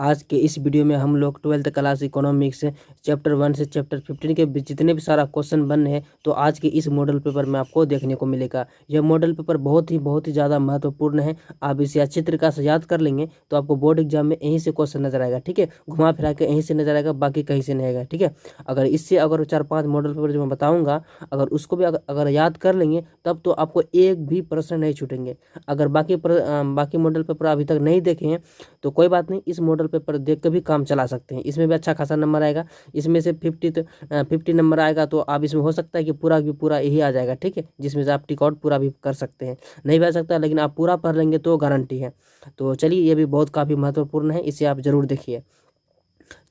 आज के इस वीडियो में हम लोग 12th क्लास इकोनॉमिक्स चैप्टर 1 से चैप्टर 15 के जितने भी सारा क्वेश्चन बन रहे हैं तो आज के इस मॉडल पेपर में आपको देखने को मिलेगा। यह मॉडल पेपर बहुत ही ज़्यादा महत्वपूर्ण है। आप इसे अच्छी तरीके से याद कर लेंगे तो आपको बोर्ड एग्जाम में यहीं से क्वेश्चन नजर आएगा। ठीक है, घुमा फिरा के यहीं से नजर आएगा, बाकी कहीं से नहीं आएगा। ठीक है, अगर इससे अगर 4-5 मॉडल पेपर जो मैं बताऊँगा अगर उसको भी अगर याद कर लेंगे तब तो आपको एक भी प्रश्न नहीं छूटेंगे। अगर बाकी मॉडल पेपर अभी तक नहीं देखे हैं तो कोई बात नहीं, इस मॉडल पेपर देख के भी काम चला सकते हैं। इसमें भी अच्छा खासा नंबर आएगा। इसमें से 50 नंबर आएगा तो आप इसमें हो सकता है कि पूरा भी पूरा यही आ जाएगा। ठीक है, जिसमें से आप टिक आउट पूरा भी कर सकते हैं, नहीं भी आ सकता लेकिन आप पूरा पढ़ लेंगे तो गारंटी है। तो चलिए, ये भी बहुत काफ़ी महत्वपूर्ण है, इसे आप जरूर देखिए।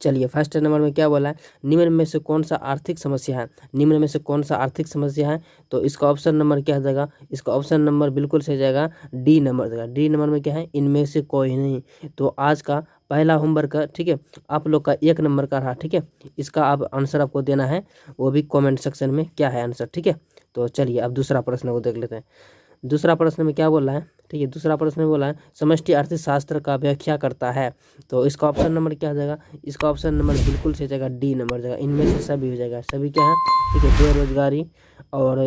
चलिए, फर्स्ट नंबर में क्या बोला है, निम्न में से कौन सा आर्थिक समस्या है। निम्न में से कौन सा आर्थिक समस्या है, तो इसका ऑप्शन नंबर क्या जाएगा, इसका ऑप्शन नंबर बिल्कुल सही जाएगा, डी नंबर जाएगा। डी नंबर में क्या है, इनमें से कोई नहीं। तो आज का पहला होमवर्क का, ठीक है, आप लोग का 1 नंबर का रहा। ठीक है, इसका आप आंसर आपको देना है, वो भी कमेंट सेक्शन में क्या है आंसर। ठीक है, तो चलिए अब दूसरा प्रश्न को देख लेते हैं। दूसरा प्रश्न में क्या बोला है, ठीक है, दूसरा प्रश्न में बोला है समष्टि अर्थशास्त्र का व्याख्या करता है। तो इसका ऑप्शन नंबर क्या हो जाएगा, इसका ऑप्शन नंबर बिल्कुल से जाएगा, डी नंबर जाएगा। इनमें से सभी हो जाएगा। सभी क्या है, ठीक है, बेरोजगारी। और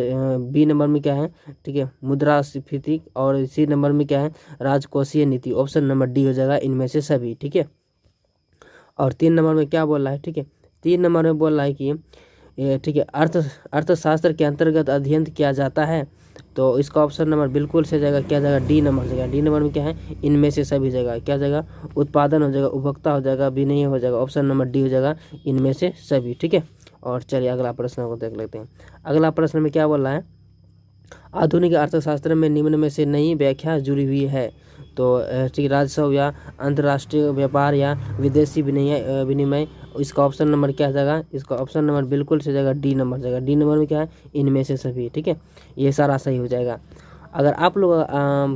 बी नंबर में क्या है, ठीक है, मुद्रास्फीति। और सी नंबर में क्या है, राजकोषीय नीति। ऑप्शन नंबर डी हो जाएगा, इनमें से सभी। ठीक है, और 3 नंबर में क्या बोल रहा है, ठीक है, 3 नंबर में बोल रहा है कि ठीक है, अर्थशास्त्र के अंतर्गत अध्ययन किया जाता है। तो इसका ऑप्शन नंबर बिल्कुल से जाएगा, क्या जाएगा, डी नंबर जाएगा। डी नंबर में क्या है, इनमें से सभी जाएगा। क्या जाएगा, उत्पादन हो जाएगा, उपभोक्ता हो जाएगा, विनिमय हो जाएगा। ऑप्शन नंबर डी हो जाएगा, इनमें से सभी। ठीक है, और चलिए अगला प्रश्न को देख लेते हैं। अगला प्रश्न में क्या बोल रहा है, आधुनिक अर्थशास्त्र में निम्न में से नई व्याख्या जुड़ी हुई है। तो ठीक, राजस्व या अंतर्राष्ट्रीय व्यापार या विदेशी विनिमय। इसका ऑप्शन नंबर क्या जाएगा, इसका ऑप्शन नंबर बिल्कुल से जाएगा, डी नंबर जाएगा। डी नंबर में क्या है, इनमें से सभी। ठीक है, ये सारा सही हो जाएगा। अगर आप लोग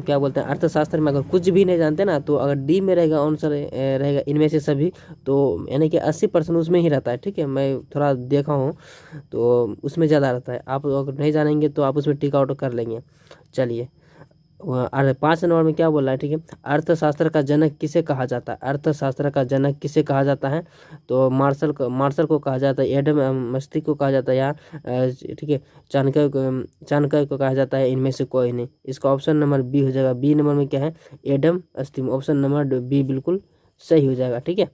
क्या बोलते हैं, अर्थशास्त्र में अगर कुछ भी नहीं जानते ना, तो अगर डी में रहेगा आंसर रहेगा इनमें से सभी, तो यानी कि 80% उसमें ही रहता है। ठीक है, मैं थोड़ा देखा हूँ तो उसमें ज़्यादा रहता है। आप अगर नहीं जानेंगे तो आप उसमें टिक आउट कर लेंगे। चलिए, 5 नंबर में क्या बोल रहा है, ठीक है, अर्थशास्त्र का जनक किसे कहा जाता है। अर्थशास्त्र का जनक किसे कहा जाता है, तो मार्शल को कहा जाता है, एडम स्मिथ को कहा जाता है, या ठीक है, चाणक्य को कहा जाता है। इनमें से कोई नहीं। इसका ऑप्शन नंबर बी हो जाएगा। बी नंबर में क्या है, Adam Smith. Option number B बिल्कुल सही हो जाएगा। ठीक है,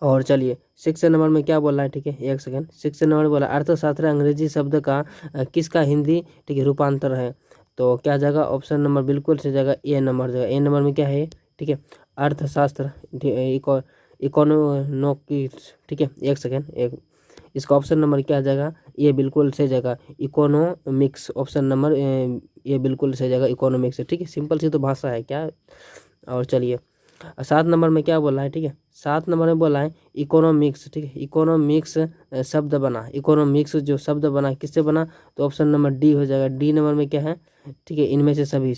और चलिए 6 नंबर में क्या बोल रहा है, ठीक है, एक सेकंड। 6 नंबर बोला अर्थशास्त्र अंग्रेजी शब्द का किसका हिंदी, ठीक है, रूपांतर है। तो क्या जाएगा, ऑप्शन नंबर बिल्कुल से जाएगा, ए नंबर जाएगा। ए नंबर में क्या है, ठीक है, अर्थशास्त्र इकोनॉमिक्स। ठीक है, एक सेकंड, एक, इसका ऑप्शन नंबर क्या जाएगा, ये बिल्कुल सही जाएगा, इकोनॉमिक्स। ऑप्शन नंबर ये बिल्कुल सही जाएगा, इकोनॉमिक्स। ठीक है, सिंपल सी तो भाषा है क्या। और चलिए 7 नंबर में क्या बोला है, ठीक है, 7 नंबर में बोला है इकोनॉमिक्स। ठीक है, इकोनॉमिक्स शब्द बना, इकोनॉमिक्स जो शब्द बना किससे बना, तो ऑप्शन नंबर डी हो जाएगा। डी नंबर में क्या है, ठीक है, इनमें से सभी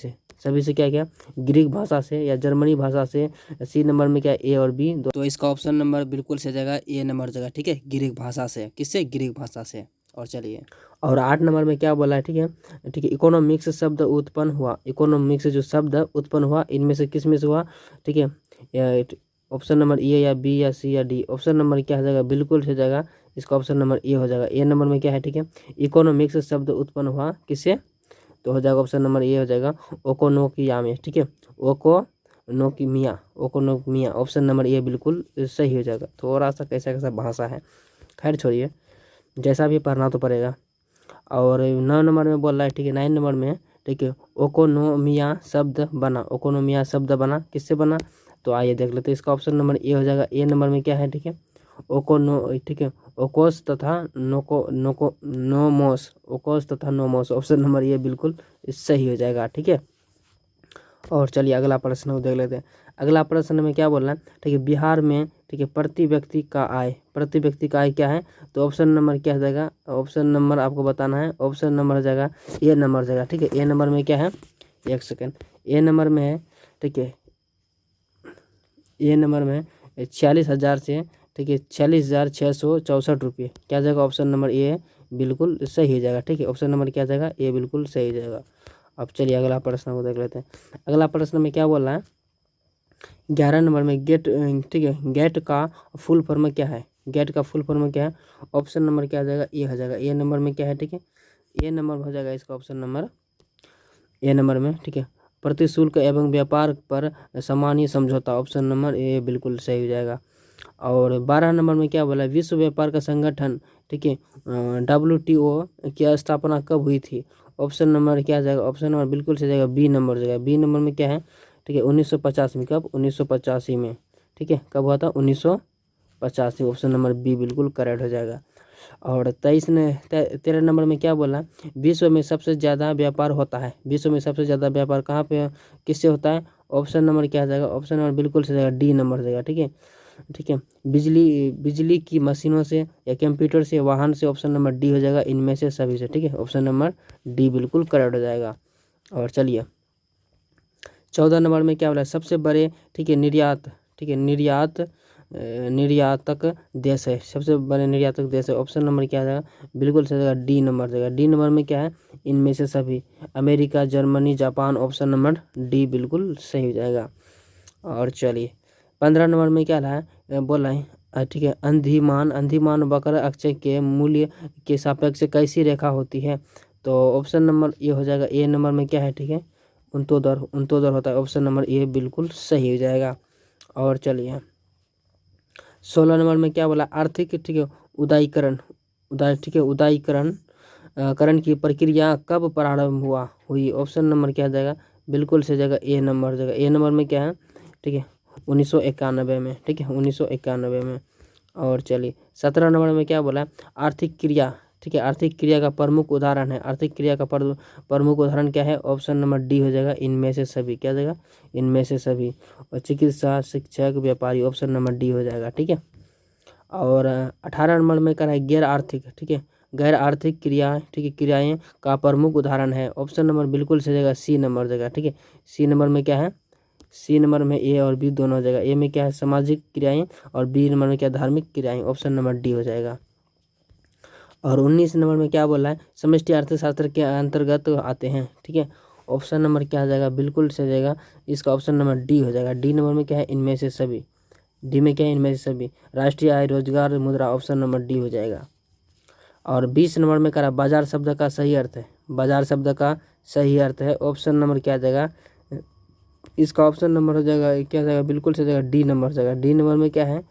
से क्या क्या, ग्रीक भाषा से या जर्मनी भाषा से। सी नंबर में क्या, ए और बी। तो इसका ऑप्शन नंबर बिल्कुल से जाएगा, ए नंबर जाएगा। ठीक है, ग्रीक भाषा से, किससे, ग्रीक भाषा से। और चलिए, और 8 नंबर में क्या बोला है, ठीक है, ठीक है, इकोनॉमिक्स शब्द उत्पन्न हुआ। इकोनॉमिक्स जो शब्द उत्पन्न हुआ इनमें से किस में से हुआ, ठीक है, ऑप्शन नंबर ए या बी या सी या डी। ऑप्शन नंबर क्या हो जाएगा, बिल्कुल से जाएगा, इसका ऑप्शन नंबर ए हो जाएगा। ए नंबर में क्या है, ठीक है, इकोनॉमिक्स शब्द उत्पन्न हुआ किससे, तो हो जाएगा ऑप्शन नंबर ए हो जाएगा, ओकोनोकिया में। ठीक है, ओकोनोमिया। ऑप्शन नंबर ए बिल्कुल सही हो जाएगा। थोड़ा सा कैसा कैसा भाषा है, खैर छोड़िए, जैसा भी पढ़ना तो पड़ेगा। और 9 नंबर में बोल रहा है, ठीक है, 9 नंबर में, ठीक है, ओकोनोमिया शब्द बना। ओकोनोमिया शब्द बना किससे बना, तो आइए देख लेते हैं। इसका ऑप्शन नंबर ए हो जाएगा। ए नंबर में क्या है, ठीक है, ठीक है, ओकोस तथा नोमोस। ओकोस तथा नोमोस। ऑप्शन नंबर ये बिल्कुल सही हो जाएगा। ठीक है, और चलिए अगला प्रश्न को देख लेते हैं। अगला प्रश्न में क्या बोल रहा है, ठीक है, बिहार में, ठीक है, प्रति व्यक्ति का आय क्या है, तो ऑप्शन नंबर क्या हो जाएगा, ऑप्शन नंबर आपको बताना है। ऑप्शन नंबर हो जाएगा, ए नंबर जाएगा। ठीक है, ए नंबर में क्या है, एक सेकंड, ए नंबर में है, ठीक है, ए नंबर में 46,000 से, ठीक है, 46,664 रुपये। क्या जाएगा, ऑप्शन नंबर ए बिल्कुल सही हो जाएगा। ठीक है, ऑप्शन नंबर क्या जाएगा, ए बिल्कुल सही हो जाएगा। अब चलिए अगला प्रश्न को देख लेते हैं। अगला प्रश्न में क्या बोल रहा है, 11 नंबर में गेट, ठीक है, गेट का फुल फॉर्म क्या है? गेट का फुल फॉर्म क्या है? ऑप्शन नंबर क्या आ जाएगा? ए हो जाएगा। ए नंबर में क्या है? ठीक है, ए नंबर हो जाएगा इसका ऑप्शन नंबर ए नंबर में, ठीक है। प्रतिशुल्क एवं व्यापार पर सामान्य समझौता, ऑप्शन नंबर ए बिल्कुल सही हो जाएगा। और 12 नंबर में क्या बोला? विश्व व्यापार का संगठन, ठीक है, WTO की स्थापना कब हुई थी? ऑप्शन नंबर क्या आ जाएगा? ऑप्शन नंबर बिल्कुल सही जाएगा, बी नंबर जाएगा। बी नंबर में क्या है? ठीक है, 1950 में। कब? 1985 में, ठीक है। कब हुआ था? 1985। ऑप्शन नंबर बी बिल्कुल करेक्ट हो जाएगा। और 13 नंबर में क्या बोला? विश्व में सबसे ज़्यादा व्यापार होता है। विश्व में सबसे ज़्यादा व्यापार कहाँ पे, किससे होता है? ऑप्शन नंबर क्या आ जाएगा? ऑप्शन नंबर बिल्कुल सही जाएगा, डी नंबर जाएगा, ठीक है। ठीक है, बिजली की मशीनों से या कंप्यूटर से, वाहन से, ऑप्शन नंबर डी हो जाएगा, इनमें से सभी से, ठीक है। ऑप्शन नंबर डी बिल्कुल करेक्ट हो जाएगा। और चलिए 14 नंबर में क्या बोला? सबसे बड़े, ठीक है, निर्यात, ठीक है, निर्यातक देश है। सबसे बड़े निर्यातक देश है। ऑप्शन नंबर क्या जाएगा? बिल्कुल सही जाएगा, डी नंबर जाएगा। डी नंबर में क्या है? इनमें से सभी, America, Germany, Japan, option number D बिल्कुल सही हो जाएगा। और चलिए 15 नंबर में क्या है? बोला है, ठीक है, अंधिमान वक्र अक्ष के मूल्य के सापेक्ष कैसी रेखा होती है? तो ऑप्शन नंबर ये हो जाएगा। ए नंबर में क्या है? ठीक है, उन्तोदर होता है। ऑप्शन नंबर ए बिल्कुल सही हो जाएगा। और चलिए 16 नंबर में क्या बोला? आर्थिक, ठीक है, ठीक है, उदारीकरण करण की प्रक्रिया कब प्रारंभ हुई? ऑप्शन नंबर क्या जाएगा? बिल्कुल सही जाएगा, ए नंबर जाएगा। ए नंबर में क्या है? ठीक है, 1991 में, ठीक है, 1991 में। और चलिए 17 नंबर में क्या बोला? आर्थिक क्रिया, ठीक है, आर्थिक क्रिया का प्रमुख उदाहरण है। आर्थिक क्रिया का प्रमुख उदाहरण क्या है? ऑप्शन नंबर डी हो जाएगा, इनमें से सभी। क्या जाएगा? इनमें से सभी। और चिकित्सा, शिक्षक, व्यापारी, ऑप्शन नंबर डी हो जाएगा, ठीक है। और 18 नंबर में क्या है? गैर आर्थिक, ठीक है, गैर आर्थिक क्रिया, ठीक है, क्रियाएं का प्रमुख उदाहरण है। ऑप्शन नंबर बिल्कुल सही जाएगा, सी नंबर जाएगा, ठीक है। सी नंबर में क्या है? सी नंबर में ए और बी दोनों हो जाएगा। ए में क्या है? सामाजिक क्रियाएं, और बी नंबर में क्या? धार्मिक क्रियाएं। ऑप्शन नंबर डी हो जाएगा। और 19 नंबर में क्या बोला है? समष्टि अर्थशास्त्र के अंतर्गत आते हैं, ठीक है। ऑप्शन नंबर क्या आ जाएगा? बिल्कुल सही जाएगा, इसका ऑप्शन नंबर डी हो जाएगा। डी नंबर में क्या है? इनमें से सभी। डी में क्या है? इनमें से सभी। राष्ट्रीय आय, रोजगार, मुद्रा, ऑप्शन नंबर डी हो जाएगा। और 20 नंबर में करा बाजार शब्द का सही अर्थ है। बाजार शब्द का सही अर्थ है, ऑप्शन नंबर क्या आ जाएगा? इसका ऑप्शन नंबर हो जाएगा, क्या जाएगा? बिल्कुल सही जाएगा, डी नंबर जाएगा। डी नंबर में क्या है?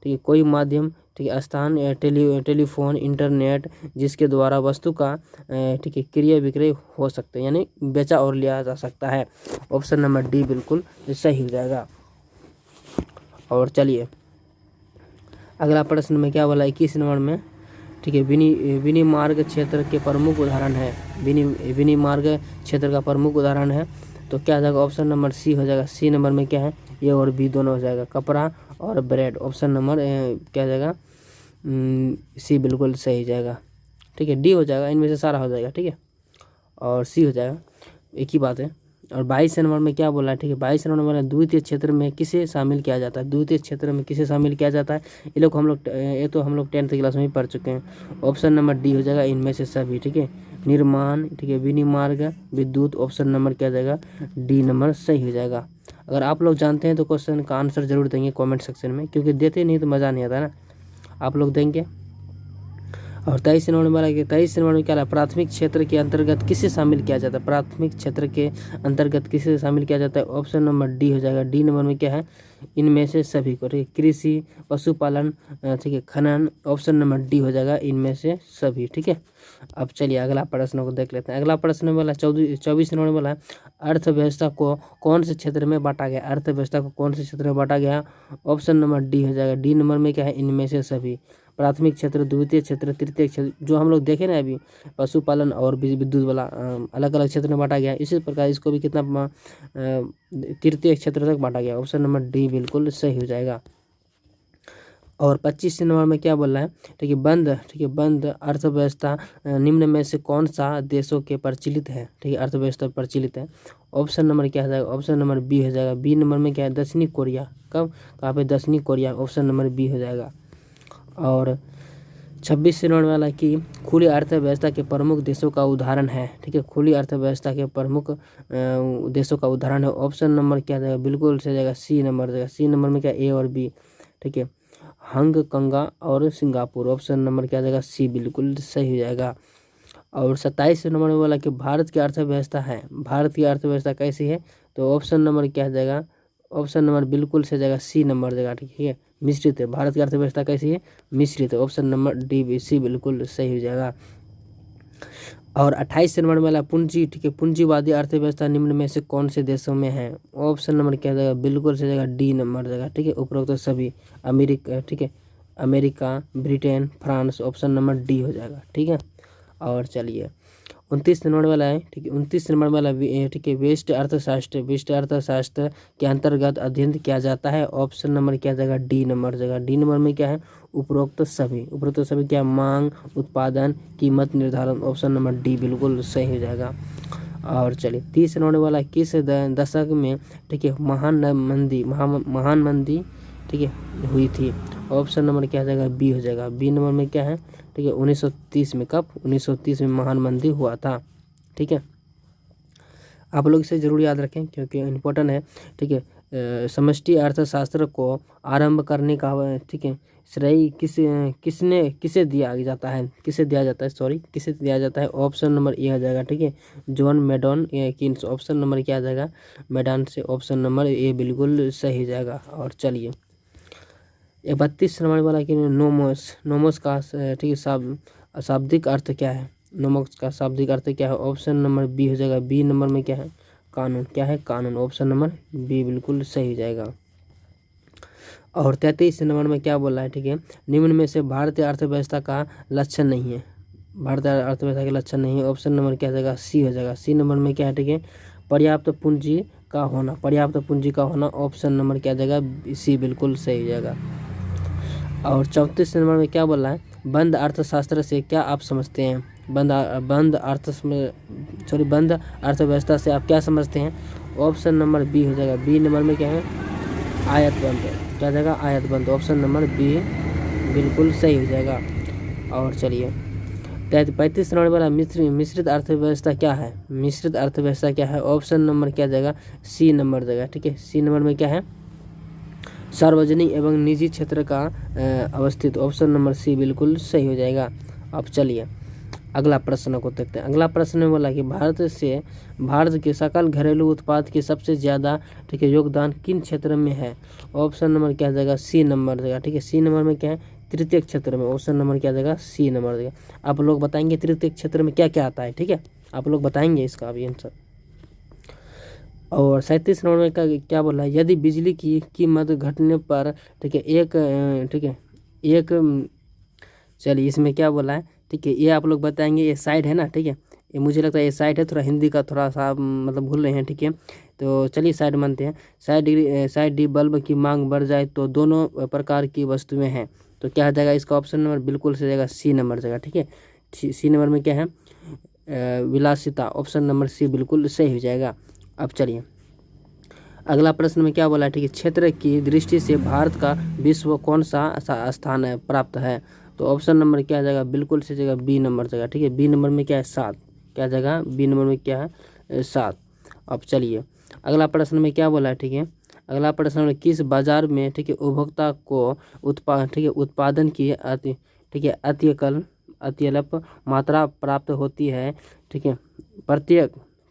ठीक है, कोई माध्यम, ठीक है, स्थान, टेलीफोन, इंटरनेट, जिसके द्वारा वस्तु का, ठीक है, क्रय विक्रय हो सकते हैं, यानी बेचा और लिया जा सकता है। ऑप्शन नंबर डी बिल्कुल सही हो जाएगा। और चलिए अगला प्रश्न में क्या बोला? 21 नंबर में, ठीक है, विनिमार्ग क्षेत्र के प्रमुख उदाहरण है। विनिमार्ग क्षेत्र का प्रमुख उदाहरण है, तो क्या आ जाएगा? ऑप्शन नंबर सी हो जाएगा। सी नंबर में क्या है? ए और बी दोनों हो जाएगा, कपड़ा और ब्रेड। ऑप्शन नंबर क्या जाएगा? सी बिल्कुल सही जाएगा, ठीक है। डी हो जाएगा, इनमें से सारा हो जाएगा, ठीक है। और सी हो जाएगा, एक ही बात है। और 22 नंबर में क्या बोला है? ठीक है, 22 नंबर में द्वितीय क्षेत्र में किसे शामिल किया जाता है? द्वितीय क्षेत्र में किसे शामिल किया जाता है? ये तो हम लोग 10th क्लास में ही पढ़ चुके हैं। ऑप्शन नंबर डी हो जाएगा, इनमें से सभी, ठीक है। निर्माण, ठीक है, विनिमार्ग, विद्युत, ऑप्शन नंबर क्या जाएगा? डी नंबर सही हो जाएगा। अगर आप लोग जानते हैं तो क्वेश्चन का आंसर जरूर देंगे कॉमेंट सेक्शन में, क्योंकि देते नहीं तो मज़ा नहीं आता ना। आप लोग देंगे। और 23 नंबर में 23 नंबर में क्या है? प्राथमिक क्षेत्र के अंतर्गत किसे शामिल किया जाता है? प्राथमिक क्षेत्र के अंतर्गत किसे शामिल किया जाता है? ऑप्शन नंबर डी हो जाएगा। डी नंबर में क्या है? इनमें से सभी को, ठीक है, कृषि, पशुपालन, ठीक है, खनन, ऑप्शन नंबर डी हो जाएगा, इनमें से सभी, ठीक है। अब चलिए अगला प्रश्न को देख लेते हैं। अगला प्रश्न वाला 24 नंबर वाला, अर्थव्यवस्था को कौन से क्षेत्र में बांटा गया? अर्थव्यवस्था को कौन से क्षेत्र में बांटा गया? ऑप्शन नंबर डी हो जाएगा। डी नंबर में क्या है? इनमें से सभी। प्राथमिक क्षेत्र, द्वितीय क्षेत्र, तृतीय क्षेत्र, जो हम लोग देखे ना अभी, पशुपालन और विद्युत वाला अलग अलग क्षेत्र में बांटा गया। इसी प्रकार इसको भी कितना तृतीय क्षेत्र तक बांटा गया। ऑप्शन नंबर डी बिल्कुल सही हो जाएगा। और 25 नंबर में क्या बोल रहा है? ठीक है, बंद अर्थव्यवस्था निम्न में से कौन सा देशों के प्रचलित है? ठीक है, अर्थव्यवस्था प्रचलित है। ऑप्शन नंबर क्या हो जाएगा? ऑप्शन नंबर बी हो जाएगा। बी नंबर में क्या है? दक्षिणी कोरिया। कब? कहाँ पे? दक्षिणी कोरिया। ऑप्शन नंबर बी हो जाएगा। और 26 से नंबर वाला कि खुली अर्थव्यवस्था के प्रमुख देशों का उदाहरण है। ठीक है, खुली अर्थव्यवस्था के प्रमुख देशों का उदाहरण है। ऑप्शन नंबर क्या जाएगा, बिल्कुल सही जाएगा सी नंबर जाएगा। सी नंबर में क्या ए और बी। ठीक है, हांगकांग और सिंगापुर। ऑप्शन नंबर क्या जाएगा, सी बिल्कुल सही हो जाएगा। और 27 नंबर वाला कि भारत की अर्थव्यवस्था है, भारत की अर्थव्यवस्था कैसी है, तो ऑप्शन नंबर क्या जाएगा, ऑप्शन नंबर बिल्कुल सही जाएगा, सी नंबर जाएगा। ठीक है, मिश्रित है। भारत की अर्थव्यवस्था कैसी है, मिश्रित है। Option number D B C बिल्कुल सही हो जाएगा। और 28 नंबर वाला पूंजी, ठीक है, पूंजीवादी अर्थव्यवस्था निम्न में से कौन से देशों में है। ऑप्शन नंबर क्या जाएगा, बिल्कुल सही जाएगा, डी नंबर जाएगा। ठीक है, उपरोक्त तो सभी अमेरिका, ठीक है, America, Britain, France. Option number D हो जाएगा। ठीक है, और चलिए 29 नंबर वाला है। ठीक है, 29 नंबर वाला ठीक है, वेस्ट अर्थशास्त्र, वेस्ट अर्थशास्त्र के अंतर्गत अध्ययन किया जाता है। ऑप्शन नंबर क्या जाएगा, डी नंबर जाएगा। डी नंबर में क्या है, उपरोक्त सभी। उपरोक्त सभी क्या, मांग, उत्पादन, कीमत निर्धारण। ऑप्शन नंबर डी बिल्कुल सही हो जाएगा। और चलिए 30 नंबर वाला किस दशक में, ठीक है, महान मंदी ठीक है हुई थी। ऑप्शन नंबर क्या जाएगा, बी हो जाएगा। बी नंबर में क्या है, ठीक है, 1930 में। कब, 1930 में महान मंदी हुआ था। ठीक है, आप लोग इसे जरूर याद रखें क्योंकि इम्पोर्टेंट है। ठीक है, समष्टि अर्थशास्त्र को आरंभ करने का, ठीक है, श्रेय किसे दिया जाता है, किसे दिया जाता है। ऑप्शन नंबर ए आ जाएगा। ठीक है, जॉन मेडॉन किन्स। ऑप्शन नंबर क्या आ जाएगा, मेडॉन से। ऑप्शन नंबर ए बिल्कुल सही जाएगा। और चलिए 32 नंबर वाला कि नोमोस का, ठीक है, शाब्दिक अर्थ क्या है। नोमोस का शाब्दिक अर्थ क्या है। ऑप्शन नंबर बी हो जाएगा। बी नंबर में क्या है, कानून। क्या है, कानून। ऑप्शन नंबर बी बिल्कुल सही हो जाएगा। और 33 नंबर में क्या बोला है, ठीक है, निम्न में से भारतीय अर्थव्यवस्था का लक्षण नहीं है। भारतीय अर्थव्यवस्था के लक्षण नहीं है। ऑप्शन नंबर क्या जाएगा, सी हो जाएगा। सी नंबर में क्या है, ठीक है, पर्याप्त पूंजी का होना, पर्याप्त पूंजी का होना। ऑप्शन नंबर क्या जाएगा, सी बिल्कुल सही हो जाएगा। और 34 नंबर में क्या बोला है, बंद अर्थशास्त्र से क्या आप समझते हैं। बंद अर्थव्यवस्था से आप क्या समझते हैं। ऑप्शन नंबर बी हो जाएगा। बी नंबर में क्या है, आयत बंद। क्या जाएगा, आयत बंद। ऑप्शन नंबर बी बिल्कुल सही हो जाएगा। और चलिए 35 नंबर वाला मिश्रित अर्थव्यवस्था क्या है। मिश्रित अर्थव्यवस्था क्या है। ऑप्शन नंबर क्या जाएगा, सी नंबर जाएगा। ठीक है, सी नंबर में क्या है, सार्वजनिक एवं निजी क्षेत्र का अवस्थित। ऑप्शन नंबर सी बिल्कुल सही हो जाएगा। अब चलिए अगला प्रश्न को देखते हैं। अगला प्रश्न में बोला कि भारत के सकल घरेलू उत्पाद के सबसे ज़्यादा, ठीक है, योगदान किन क्षेत्र में है। ऑप्शन नंबर क्या जाएगा, सी नंबर जाएगा। ठीक है, सी नंबर में क्या है, तृतीय क्षेत्र में। ऑप्शन नंबर क्या जाएगा, सी नंबर जाएगा। आप लोग बताएंगे तृतीय क्षेत्र में क्या क्या आता है। ठीक है, आप लोग बताएंगे इसका अभी आंसर। और 37 नंबर में क्या बोला है, यदि बिजली की कीमत घटने पर, ठीक है, चलिए इसमें क्या बोला है, ठीक है, ये आप लोग बताएंगे। ये साइड है ना, ठीक है, ये मुझे लगता है ये साइड है, थोड़ा हिंदी का थोड़ा सा मतलब भूल रहे हैं। ठीक है, तो चलिए साइड मानते हैं। साइड डी बल्ब की मांग बढ़ जाए तो दोनों प्रकार की वस्तुएं हैं, तो क्या हो जाएगा इसका ऑप्शन नंबर बिल्कुल से जाएगा, सी नंबर जाएगा। ठीक है, सी नंबर में क्या है, विलासिता। ऑप्शन नंबर सी बिल्कुल सही हो जाएगा। अब चलिए अगला प्रश्न में क्या बोला है, ठीक है, क्षेत्र की दृष्टि से भारत का विश्व कौन सा स्थान है प्राप्त है। तो ऑप्शन नंबर क्या जाएगा, बिल्कुल से जगह बी नंबर जाएगा। ठीक है, बी नंबर में क्या है, 7। क्या जाएगा, बी नंबर में क्या है, 7। अब चलिए अगला प्रश्न में क्या बोला है, ठीक है, अगला प्रश्न में किस बाजार में, ठीक है, उपभोक्ता को उत्पादन की अत्यल्प मात्रा प्राप्त होती है। ठीक है,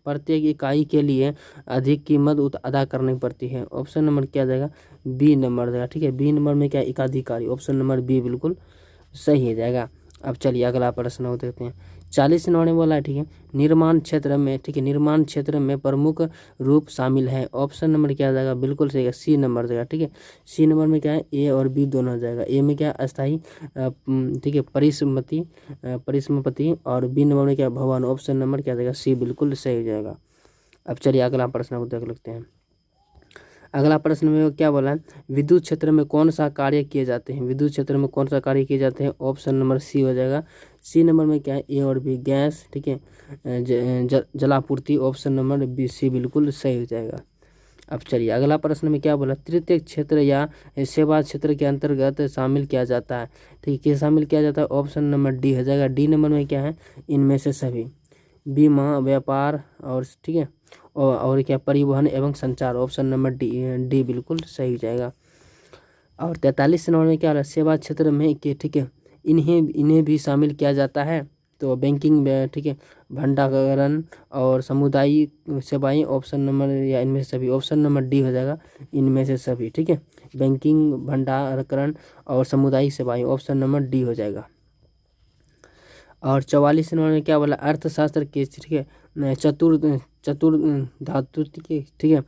प्रत्येक इकाई के लिए अधिक कीमत अदा करनी पड़ती है। ऑप्शन नंबर क्या जाएगा, बी नंबर जाएगा। ठीक है, बी नंबर में क्या, एकाधिकारी। ऑप्शन नंबर बी बिल्कुल सही हो जाएगा। अब चलिए अगला प्रश्न हो देखते हैं। 40 नंबर बोला है, ठीक है, निर्माण क्षेत्र में, ठीक है, निर्माण क्षेत्र में प्रमुख रूप शामिल है। ऑप्शन नंबर क्या जाएगा, बिल्कुल सही है, सी नंबर जाएगा। ठीक है, सी नंबर में क्या है, ए और बी दोनों जाएगा। ए में क्या, अस्थाई, ठीक है, परिसंपत्ति, और बी नंबर में क्या, भवन। ऑप्शन नंबर क्या जाएगा, सी बिल्कुल सही हो जाएगा। अब चलिए अगला प्रश्न को देख लेते हैं। अगला प्रश्न में क्या बोला है, विद्युत क्षेत्र में कौन सा कार्य किए जाते हैं। विद्युत क्षेत्र में कौन सा कार्य किए जाते हैं। ऑप्शन नंबर सी हो जाएगा। सी नंबर में क्या है, ए और बी, गैस, ठीक है, जलापूर्ति। ऑप्शन नंबर बी सी बिल्कुल सही हो जाएगा। अब चलिए अगला प्रश्न में क्या बोला, तृतीय क्षेत्र या सेवा क्षेत्र के अंतर्गत शामिल किया जाता है। ठीक है, शामिल किया जाता है, ऑप्शन नंबर डी हो जाएगा। डी नंबर में क्या है, इनमें से सभी, बीमा, व्यापार और ठीक है और क्या, परिवहन एवं संचार, ऑप्शन नंबर डी बिल्कुल सही हो जाएगा। और 43 नंबर में क्या हो रहा है, सेवा क्षेत्र में कि ठीक है इन्हें भी शामिल किया जाता है। तो बैंकिंग, ठीक है, भंडारण और सामुदायिक सेवाएं, ऑप्शन नंबर या इनमें से सभी, ऑप्शन नंबर डी हो जाएगा, इनमें से सभी। ठीक है, बैंकिंग, भंडारण और सामुदायिक सेवाएं, ऑप्शन नंबर डी हो जाएगा। और 44 नंबर में क्या बोला, अर्थशास्त्र के ठीक है चतुर धातु ठीक है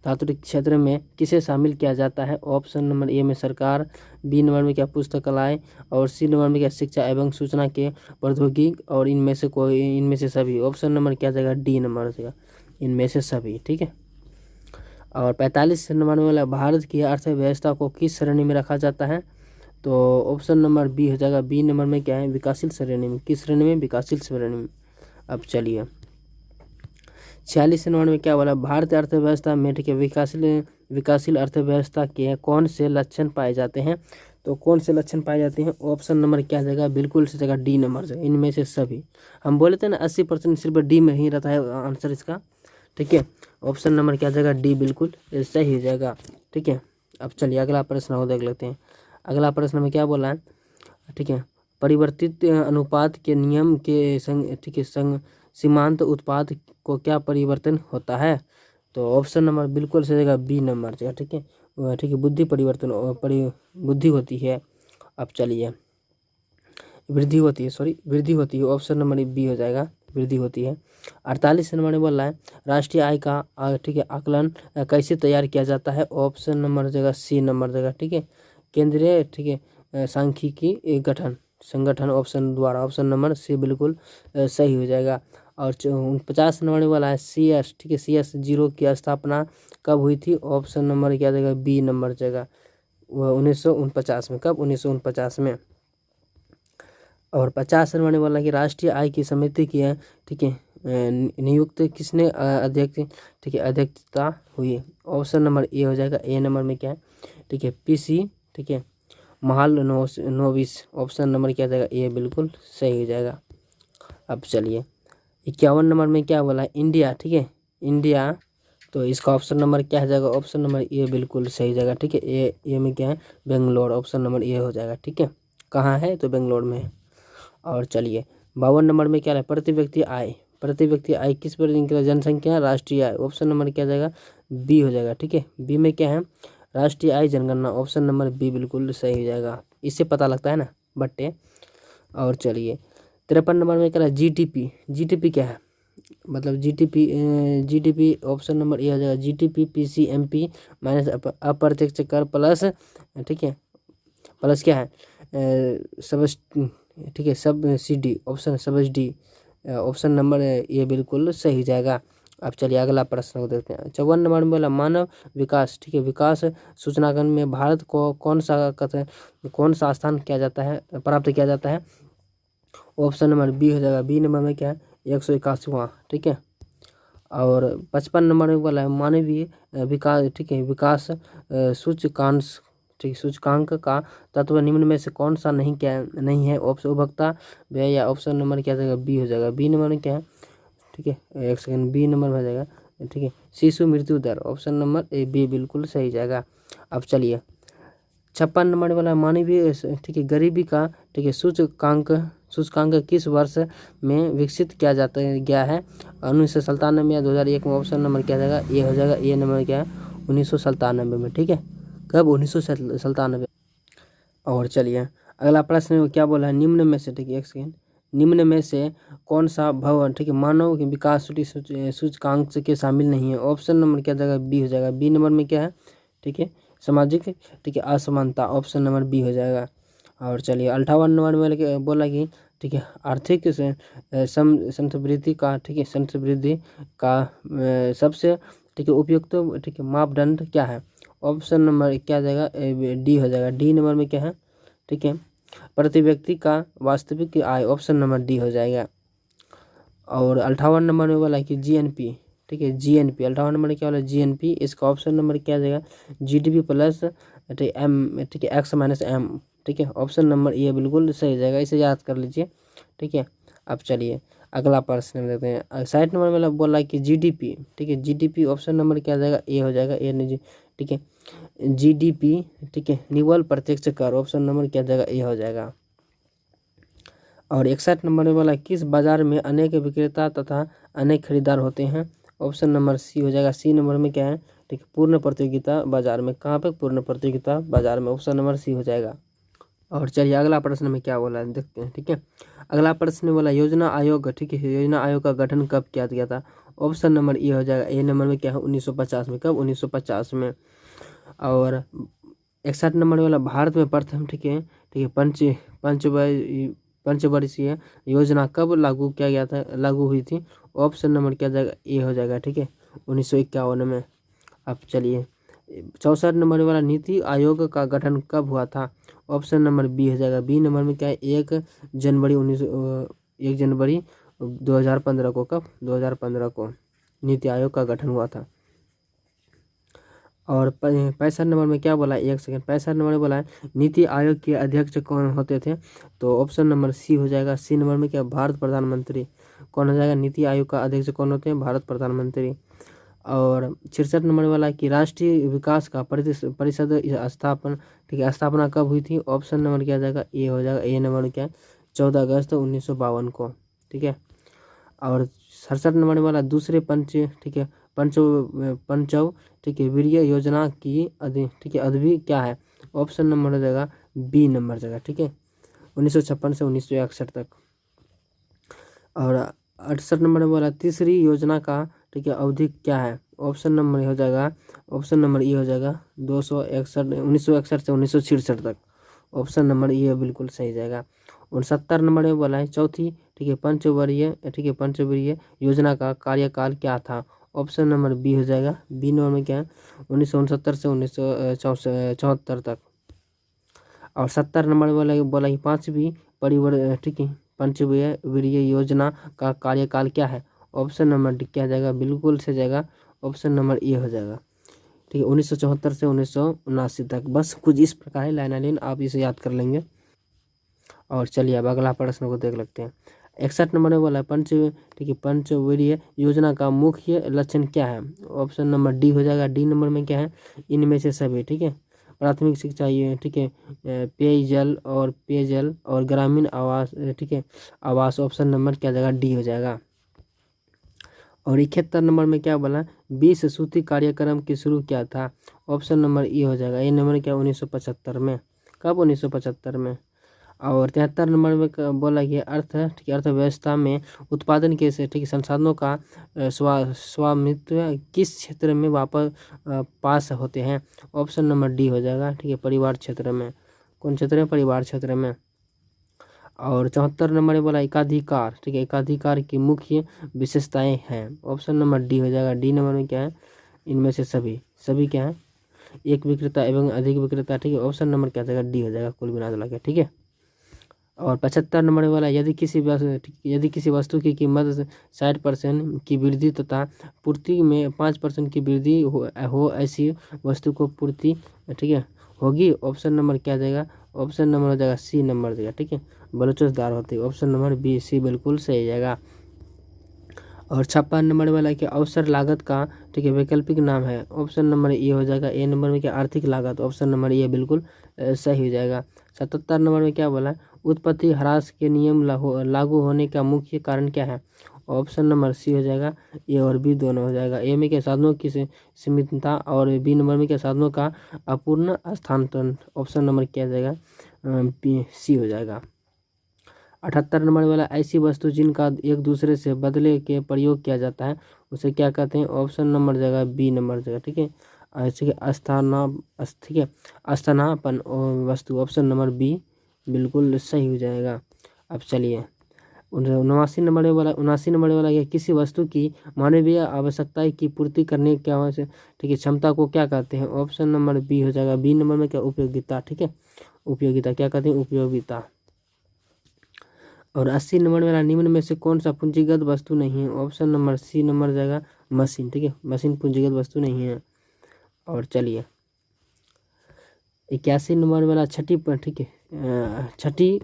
धातु क्षेत्र में किसे शामिल किया जाता है, ऑप्शन नंबर ए में सरकार, बी नंबर में क्या पुस्तकालय और सी नंबर में क्या शिक्षा एवं सूचना के प्रौद्योगिकी और इनमें से सभी, ऑप्शन नंबर क्या जाएगा, डी नंबर जाएगा, इनमें से सभी। ठीक है, और 45 नंबर में बोला, भारत की अर्थव्यवस्था को किस श्रेणी में रखा जाता है, तो ऑप्शन नंबर बी हो जाएगा। बी नंबर में क्या है, विकासशील श्रेणी में। किस श्रेणी में, विकासशील श्रेणी में। अब चलिए 46 नंबर में क्या बोला, भारतीय अर्थव्यवस्था में ठीक है विकासशील अर्थव्यवस्था के कौन से लक्षण पाए जाते हैं, तो कौन से लक्षण पाए जाते हैं, ऑप्शन नंबर क्या जाएगा, बिल्कुल से जगह डी नंबर से, इनमें से सभी। हम बोले थे ना 80% सिर्फ डी में ही रहता है आंसर इसका। ठीक है, ऑप्शन नंबर क्या जाएगा, डी बिल्कुल सही हो जाएगा। ठीक है, अब चलिए अगला प्रश्न और देख लेते हैं। अगला प्रश्न में क्या बोला है, ठीक है, परिवर्तित अनुपात के नियम के संग ठीक है सीमांत उत्पाद को क्या परिवर्तन होता है, तो ऑप्शन नंबर बिल्कुल सही जगह बी नंबर से। ठीक है बुद्धि परिवर्तन बुद्धि होती है। अब चलिए वृद्धि होती है, ऑप्शन नंबर बी हो जाएगा, वृद्धि होती है। 48 नंबर में बोल रहा है, राष्ट्रीय आय का ठीक है आकलन कैसे तैयार किया जाता है, ऑप्शन नंबर जगह सी नंबर जगह। ठीक है, केंद्रीय ठीक है सांख्यिकी संगठन ऑप्शन द्वारा, ऑप्शन नंबर सी बिल्कुल सही हो जाएगा। और 50 नंबर वाला है CS, ठीक है CS0 की स्थापना कब हुई थी, ऑप्शन नंबर क्या जाएगा, बी नंबर जगह, 1949 में। कब, 1949 में। और 50 नंबर वाला कि राष्ट्रीय आय की समिति की है ठीक है नियुक्त किसने अध्यक्ष ठीक है अध्यक्षता हुई, ऑप्शन नंबर ए हो जाएगा। ए नंबर में क्या है, ठीक है PC ठीक है महालनोबिस, ऑप्शन नंबर क्या जाएगा, ए बिल्कुल सही हो जाएगा। अब चलिए 51 नंबर में क्या बोला है, इंडिया। ठीक है इंडिया, तो इसका ऑप्शन नंबर क्या हो जाएगा, ऑप्शन नंबर ए बिल्कुल सही जाएगा। ठीक है ए में क्या है, बेंगलोर, ऑप्शन नंबर ए हो जाएगा। ठीक है, कहाँ है, तो बेंगलोर में है। और चलिए 52 नंबर में क्या है, प्रति व्यक्ति आय किस पर जनसंख्या, राष्ट्रीय आय, ऑप्शन नंबर क्या जाएगा, बी हो जाएगा। ठीक है, बी में क्या है, राष्ट्रीय आय जनगणना, ऑप्शन नंबर बी बिल्कुल सही हो जाएगा। इससे पता लगता है ना बट्टे। और चलिए 53 नंबर में क्या है, जीडीपी क्या है, मतलब जीडीपी ऑप्शन नंबर ए हो जाएगा। जीडीपी PCMP माइनस अप्रत्यक्ष कर प्लस ठीक है प्लस क्या है ठीक है subsidy, option subsidy, option number ये बिल्कुल सही जाएगा। अब चलिए अगला प्रश्न को देखते हैं। 54 नंबर में बोला मानव विकास, ठीक है विकास सूचनांकन में भारत को कौन सा स्थान किया जाता है, प्राप्त किया जाता है, ऑप्शन नंबर बी हो जाएगा। बी नंबर में क्या है, 181वां। ठीक है, और 55 नंबर में बोला है मानवीय विकास, ठीक है विकास सूचकांक का तत्व निम्न में से कौन सा नहीं है, ऑप्शन उपभोक्ता व्यय, या ऑप्शन नंबर क्या जाएगा, बी हो जाएगा। बी नंबर में क्या है, ठीक है एक सेकंड, बी नंबर में हो जाएगा। ठीक है शिशु मृत्यु दर, ऑप्शन नंबर ए बी बिल्कुल सही जाएगा। अब चलिए 56 नंबर वाला मानवीय ठीक है गरीबी का ठीक है सूचकांक किस वर्ष में विकसित किया गया है, 1997 या 2001 में, ऑप्शन नंबर क्या जाएगा, ए हो जाएगा। ए नंबर क्या है, 1997 में। ठीक है, कब, 1997। और चलिए अगला प्रश्न क्या बोला है, निम्न में से ठीक है एक सेकेंड, निम्न में से कौन सा भवन ठीक है मानव विकास सूचकांक के शामिल नहीं है, ऑप्शन नंबर क्या जाएगा, बी हो जाएगा। बी नंबर में क्या है, ठीक है सामाजिक ठीक है असमानता, ऑप्शन नंबर बी हो जाएगा। और चलिए 58 नंबर में बोला कि ठीक है आर्थिक संवृद्धि का ठीक है सबसे ठीक है उपयुक्त ठीक है मापदंड क्या है, ऑप्शन नंबर क्या जाएगा, डी हो जाएगा। डी नंबर में क्या है, ठीक है प्रति व्यक्ति का वास्तविक आय, ऑप्शन नंबर डी हो जाएगा। और 58 नंबर में बोला कि GNP ठीक है GNP, 58 नंबर क्या वाला GNP, इसका ऑप्शन नंबर क्या आ जाएगा GDP प्लस एम, ठीक है एक्स माइनस एम, ठीक है ऑप्शन नंबर ये बिल्कुल सही हो जाएगा, इसे याद कर लीजिए, ठीक है। अब चलिए अगला प्रश्न देखते हैं। 60 नंबर वाला बोला कि GDP, ठीक है GDP ऑप्शन नंबर क्या आ जाएगा ए हो जाएगा, ए नहीं, ठीक है GDP, ठीक है निवल प्रत्यक्ष कर, ऑप्शन नंबर क्या आ जाएगा ए हो जाएगा। और 61 नंबर वाला किस बाजार में अनेक विक्रेता तथा अनेक खरीदार होते हैं, ऑप्शन नंबर सी हो जाएगा, सी नंबर में क्या है, ठीक है पूर्ण प्रतियोगिता बाजार में, कहाँ पे पूर्ण प्रतियोगिता बाजार में, ऑप्शन नंबर सी हो जाएगा। और चलिए अगला प्रश्न में क्या बोला है देखते हैं, ठीक है। अगला प्रश्न बोला योजना आयोग, ठीक है योजना आयोग का गठन कब किया गया था, ऑप्शन नंबर ए हो जाएगा, ए नंबर में क्या है 1950 में, कब 1950 में। और 61 नंबर वाला भारत में प्रथम, ठीक है पंचवर्षीय योजना कब लागू किया गया था, लागू हुई थी, ऑप्शन नंबर क्या जाएगा ए हो जाएगा, ठीक है 1951 में। अब चलिए 64 नंबर वाला नीति आयोग का गठन कब हुआ था, ऑप्शन नंबर बी हो जाएगा, बी नंबर में क्या है 1 जनवरी 2015 को, कब 2015 को नीति आयोग का गठन हुआ था। और 65 नंबर में क्या बोला है, एक सेकंड, 65 नंबर में बोला है नीति आयोग के अध्यक्ष कौन होते थे, तो ऑप्शन नंबर सी हो जाएगा, सी नंबर में क्या भारत प्रधानमंत्री, कौन हो जाएगा नीति आयोग का अध्यक्ष कौन होते हैं, भारत प्रधानमंत्री। और 66 नंबर वाला कि राष्ट्रीय विकास का परिषद स्थापना, ठीक है स्थापना कब हुई थी, ऑप्शन नंबर क्या जाएगा ए हो जाएगा, ए नंबर क्या है 14 अगस्त 1952 को, ठीक है। और 67 नंबर वाला दूसरे ठीक है पंचव, ठीक है वीर्य योजना की ठीक है अवधि क्या है, ऑप्शन नंबर हो जाएगा बी नंबर जगह, ठीक है 1956 से 1961 तक। और 68 नंबर वाला तीसरी योजना का, ठीक है अवधि क्या है, ऑप्शन नंबर हो जाएगा, ऑप्शन नंबर ये हो जाएगा 1961 से 1966 तक, ऑप्शन नंबर ये बिल्कुल सही जाएगा। 69 नंबर में बोला है चौथी, ठीक है पंचवर्षीय योजना का कार्यकाल क्या था, ऑप्शन नंबर बी हो जाएगा, बी नंबर में क्या है 1969 से 1974 तक। और 70 नंबर वाला बोला कि पांचवी ठीक है पंचवर्षीय योजना का कार्यकाल क्या है, ऑप्शन नंबर डी क्या जाएगा, बिल्कुल से जाएगा, ऑप्शन नंबर ए हो जाएगा, ठीक है 1974 से 1979 तक। बस कुछ इस प्रकार है लाइन आप इसे याद कर लेंगे। और चलिए अब अगला प्रश्न को देख लेते हैं। 61 नंबर में बोला ठीक है पंचवर्षीय योजना का मुख्य लक्ष्य क्या है, ऑप्शन नंबर डी हो जाएगा, डी नंबर में क्या है इनमें से सभी, ठीक है प्राथमिक शिक्षा, ये ठीक है पेयजल और ग्रामीण आवास, ठीक है आवास, ऑप्शन नंबर क्या जाएगा डी हो जाएगा। और 71 नंबर में क्या बोला 20 सूत्री कार्यक्रम की शुरू किया था, ऑप्शन नंबर ए हो जाएगा, ए नंबर क्या 1975 में, कब 1975 में। और 73 नंबर में बोला कि ठीक है अर्थव्यवस्था में उत्पादन के से ठीक संसाधनों का स्वामित्व किस क्षेत्र में वापस पास होते हैं, ऑप्शन नंबर डी हो जाएगा, ठीक है परिवार क्षेत्र में, कौन क्षेत्र में परिवार क्षेत्र में। और 74 नंबर में बोला एकाधिकार, ठीक है एकाधिकार की मुख्य विशेषताएं हैं, ऑप्शन नंबर डी हो जाएगा, डी नंबर में क्या है इनमें से सभी क्या है एक विक्रेता एवं अधिक विक्रेता, ठीक है ऑप्शन नंबर क्या जाएगा डी हो जाएगा कुल मिला के, ठीक है। और 75 नंबर वाला यदि किसी वस्तु की कीमत 60% की वृद्धि तथा पूर्ति में 5% की वृद्धि हो ऐसी वस्तु को पूर्ति, ठीक है होगी, ऑप्शन नंबर क्या जाएगा, ऑप्शन नंबर हो जाएगा सी नंबर जाएगा, ठीक है बलूचिस्तान होती है, ऑप्शन नंबर बी सी बिल्कुल सही जाएगा। और 56 नंबर वाला कि अवसर लागत का, ठीक है वैकल्पिक नाम है, ऑप्शन नंबर ए हो जाएगा, ए नंबर में क्या आर्थिक लागत, ऑप्शन नंबर ए बिल्कुल सही हो जाएगा। 77 नंबर में क्या बोला उत्पत्ति ह्रास के नियम लागू होने का मुख्य कारण क्या है, ऑप्शन नंबर सी हो जाएगा, ए और बी दोनों हो जाएगा, ए में क्या साधनों की सीमितता और बी नंबर में क्या साधनों का अपूर्ण स्थानांतरण, ऑप्शन नंबर क्या हो जाएगा बी सी हो जाएगा। 78 नंबर वाला ऐसी वस्तु जिनका एक दूसरे से बदले के प्रयोग किया जाता है उसे क्या कहते हैं, ऑप्शन नंबर जगह बी नंबर जगह, ठीक है ऐसे ठीक है स्थानापन्न वस्तु, ऑप्शन नंबर बी बिल्कुल सही हो जाएगा। अब चलिए 79 नंबर वाला यह किसी वस्तु की मानवीय आवश्यकता की पूर्ति करने के आवश्यक, ठीक है क्षमता को क्या कहते हैं, ऑप्शन नंबर बी हो जाएगा, बी नंबर में क्या उपयोगिता, ठीक है उपयोगिता क्या कहते हैं उपयोगिता। और 80 नंबर वाला निम्न में से कौन सा पूंजीगत वस्तु नहीं है, ऑप्शन नंबर सी नंबर जाएगा मशीन, ठीक है। मशीन पूंजीगत वस्तु नहीं है। और चलिए 81 नंबर वाला छठी ठीक है, छठी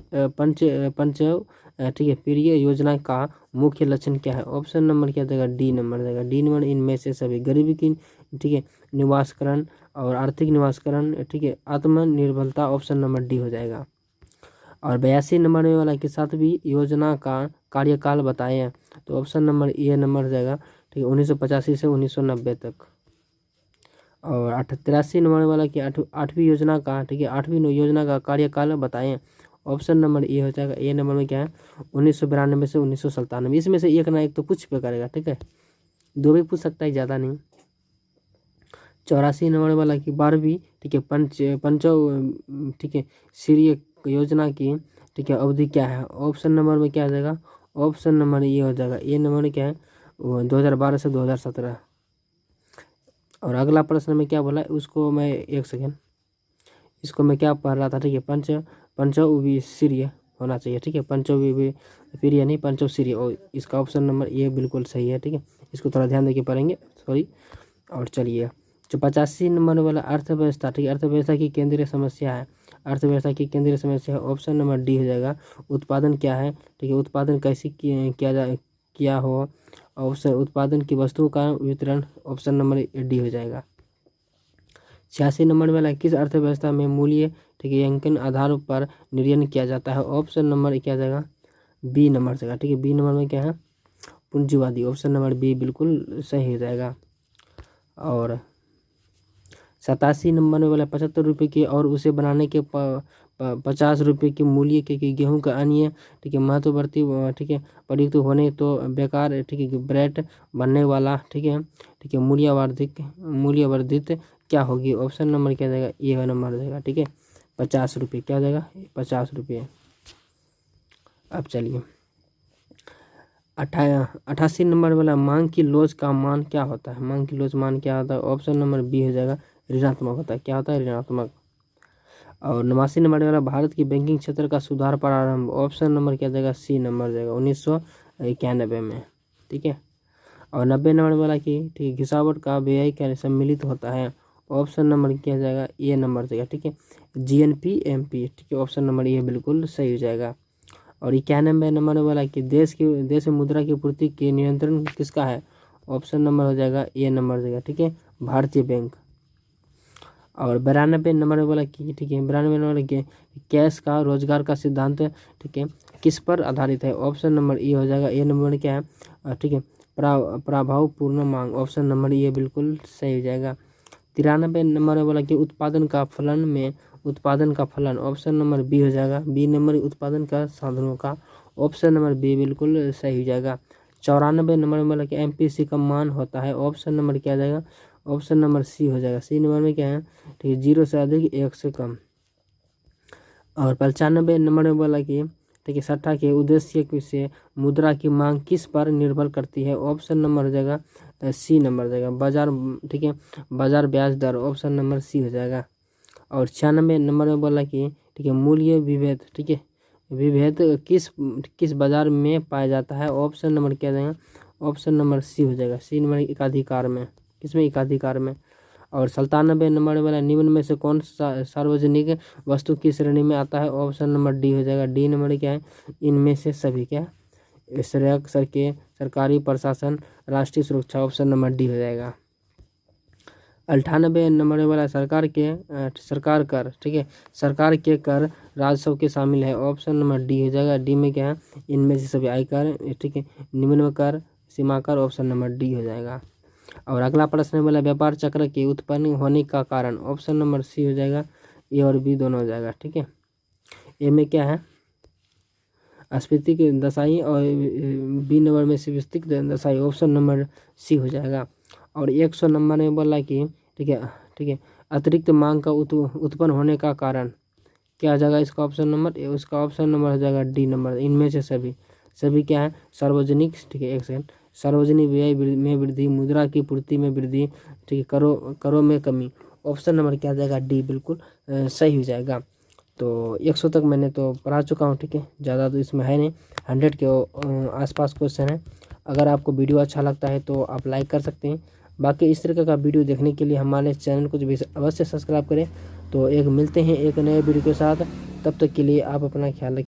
ठीक है प्रिय योजना का मुख्य लक्ष्य क्या है? ऑप्शन नंबर क्या देगा? डी नंबर देगा। डी नंबर इनमें से सभी गरीबी की, ठीक है, निवासकरण और आर्थिक निवासकरण, ठीक है, आत्मनिर्भरता, ऑप्शन नंबर डी हो जाएगा। और 82 नंबर में वाला कि 7वीं योजना का कार्यकाल बताएं, तो ऑप्शन नंबर ए नंबर हो जाएगा, ठीक है, 1985 से 1990 तक। और 83 नंबर वाला कि 8वीं योजना का, ठीक है, 8वीं योजना का कार्यकाल बताएं, ऑप्शन नंबर ए हो जाएगा। ए नंबर में क्या है? 1992 से 1997। इसमें से एक ना एक तो कुछ पे करेगा, ठीक है, दो भी पूछ सकता है, ज़्यादा नहीं। 84 नंबर वाला की 12वीं, ठीक है, ठीक है, शीर्ष योजना की, ठीक है, अवधि क्या है? ऑप्शन नंबर में क्या आ जाएगा? ऑप्शन नंबर ये हो जाएगा। ए नंबर क्या है? 2012 से 2017। और अगला प्रश्न में क्या बोला उसको मैं एक सेकेंड, इसको मैं क्या पढ़ रहा था, ठीक है, पंचवीर्य होना चाहिए, ठीक है, पंचवीर्य नहीं, पंचवीर्य, और इसका ऑप्शन नंबर ये बिल्कुल सही है, ठीक है। इसको थोड़ा ध्यान देके पढ़ेंगे, सॉरी। और चलिए जो 85 नंबर वाला अर्थव्यवस्था, ठीक है, अर्थव्यवस्था की केंद्रीय समस्या है, अर्थव्यवस्था की केंद्रीय समस्या है, ऑप्शन नंबर डी हो जाएगा। उत्पादन क्या है? ठीक है, उत्पादन कैसे किया हो, ऑप्शन उत्पादन की वस्तुओं का वितरण, ऑप्शन नंबर डी हो जाएगा। 86 नंबर वाला किस अर्थव्यवस्था में मूल्य, ठीक है, अंकन आधार पर निर्णय किया जाता है, ऑप्शन नंबर क्या जाएगा? बी नंबर जाएगा, ठीक है। बी नंबर में क्या है? पूंजीवादी, ऑप्शन नंबर बी बिल्कुल सही हो जाएगा। और 87 नंबर वाला 75 रुपये की और उसे बनाने के 50 रुपये की मूल्य के गेहूं का अन्य, ठीक है, महत्ववर्ती, ठीक है, प्रयुक्त होने तो बेकार, ठीक है, ब्रेड बनने वाला, ठीक है, मूल्यवर्धित क्या होगी? ऑप्शन नंबर क्या जाएगा? ए नंबर जाएगा, ठीक है, 50 रुपये क्या जाएगा? 50 रुपये। अब चलिए 88 नंबर वाला मांग की लॉज का मान क्या होता है? मांग की लॉज मान क्या होता है? ऑप्शन नंबर बी हो जाएगा, ऋणात्मक होता है। क्या होता है? ऋणात्मक। और 89 नंबर वाला भारत की बैंकिंग क्षेत्र का सुधार प्रारंभ, ऑप्शन नंबर क्या जाएगा? सी नंबर जाएगा, 1991 में, ठीक है। और 90 नंबर वाला की, ठीक है, घिसावट का व्यय क्या सम्मिलित होता है, ऑप्शन नंबर क्या जाएगा? ए नंबर जाएगा, ठीक है, GNP MP, ठीक है, ऑप्शन नंबर ये बिल्कुल सही हो जाएगा। और 91 नंबर वाला कि देश में मुद्रा की पूर्ति के नियंत्रण किसका है, ऑप्शन नंबर हो जाएगा ए नंबर जाएगा, ठीक है, भारतीय बैंक। और 92 नंबर वाला की, ठीक है, 92 नंबर के कैश का रोजगार का सिद्धांत, ठीक है, किस पर आधारित है, ऑप्शन नंबर ए हो जाएगा। ए नंबर क्या है? ठीक है, प्रभावपूर्ण मांग, ऑप्शन नंबर ये बिल्कुल सही हो जाएगा। 93 नंबर वाला कि उत्पादन का फलन, ऑप्शन नंबर बी हो जाएगा। बी नंबर उत्पादन का साधनों का, ऑप्शन नंबर बी बिल्कुल सही हो जाएगा। 94 नंबर वाला कि MPC का मान होता है, ऑप्शन नंबर क्या जाएगा? ऑप्शन नंबर सी हो जाएगा। सी नंबर में क्या है? ठीक है, 0 से अधिक 1 से कम। और 95 नंबर वाला की, ठीक है, सट्टा के उद्देश्य से मुद्रा की मांग किस पर निर्भर करती है, ऑप्शन नंबर हो जाएगा सी नंबर जाएगा, बाजार, ठीक है, बाजार ब्याज दर, ऑप्शन नंबर सी हो जाएगा। और 96 नंबर में बोला कि, ठीक है, मूल्य विभेद, ठीक है, विभेद किस बाजार में पाया जाता है, ऑप्शन नंबर क्या जाएगा? ऑप्शन नंबर सी हो जाएगा। सी नंबर एकाधिकार में, किसमें? एकाधिकार में। और 97 नंबर वाला निम्न में से कौन सा सार्वजनिक वस्तु की श्रेणी में आता है, ऑप्शन नंबर डी हो जाएगा। डी नंबर क्या है? इनमें से सभी क्या? सरकारी प्रशासन, राष्ट्रीय सुरक्षा, ऑप्शन नंबर डी हो जाएगा। 98 नंबर वाला सरकार कर, ठीक है, सरकार के कर राजस्व के शामिल है, ऑप्शन नंबर डी हो जाएगा। डी में क्या है? इनमें से सभी आयकर, ठीक है, निम्न कर, सीमा कर, ऑप्शन नंबर डी हो जाएगा। और अगला प्रश्न वाला व्यापार चक्र के उत्पन्न होने का कारण, ऑप्शन नंबर सी हो जाएगा। ए और बी दोनों हो जाएगा, ठीक है। ए में क्या है? अस्फीति की दशाई, और बी नंबर में स्फीतिक दशाई, ऑप्शन नंबर सी हो जाएगा। और 100 नंबर में बोला कि, ठीक है, अतिरिक्त मांग का उत्पन्न होने का कारण क्या हो जाएगा? इसका ऑप्शन नंबर, उसका ऑप्शन नंबर हो जाएगा डी नंबर। इनमें से सभी क्या है? सार्वजनिक, ठीक है, एक सेकंड, सार्वजनिक व्यय में वृद्धि, मुद्रा की पूर्ति में वृद्धि, ठीक है, करों में कमी, ऑप्शन नंबर क्या आ जाएगा? डी बिल्कुल सही हो जाएगा। तो 100 तक मैंने तो पढ़ा चुका हूँ, ठीक है, ज़्यादा तो इसमें है नहीं, 100 के आसपास क्वेश्चन है। अगर आपको वीडियो अच्छा लगता है तो आप लाइक कर सकते हैं। बाकी इस तरह का वीडियो देखने के लिए हमारे चैनल को भी अवश्य सब्सक्राइब करें। तो मिलते हैं एक नए वीडियो के साथ, तब तक के लिए आप अपना ख्याल रखें।